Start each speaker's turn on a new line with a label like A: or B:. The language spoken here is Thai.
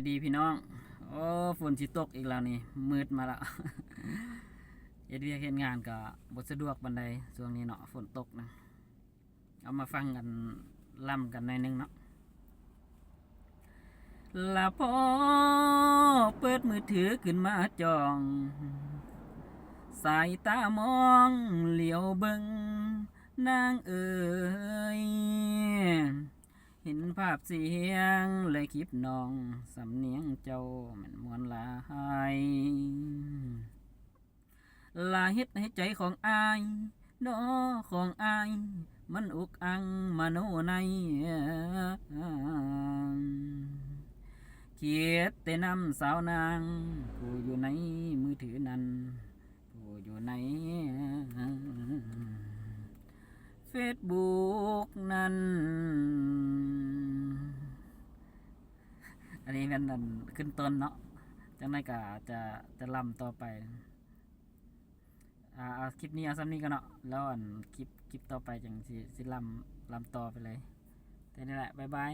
A: ดีพี่น้องโอ้ฝนสิตกอีกแล้วนี่มืดมาแล้ว เฮ็ดเวียกเฮ็ดงานก็บ่สะดวกปานใดช่วงนี้เนาะฝนตกนะเอามาฟังกันล่ำกันหน่อยนึงเนาะละพอเปิดมือถือขึ้นมาจ้อง สายตามองเหลียวเบิงนางเอ๋ยเห็นภาพเสียงเลยคลิปน้องสำเนียงเจ้ามันมวนหลายลาเฮ็ดให้ใจของอายน้อของอายมันอุกอังมโนในเขียดแต่นำสาวนางผู้อยู่ในมือถือนั้น ผู้อยู่ในเฟซบุ๊กนั้นอันนี้มันขึ้นต้นเนาะจังไรก็จะลำต่อไปเอาคลิปนี้เอาซ้ำนี้ก็เนาะแล้วคลิปต่อไปจังสิลำต่อไปเลยแต่นี่แหละบ๊ายบาย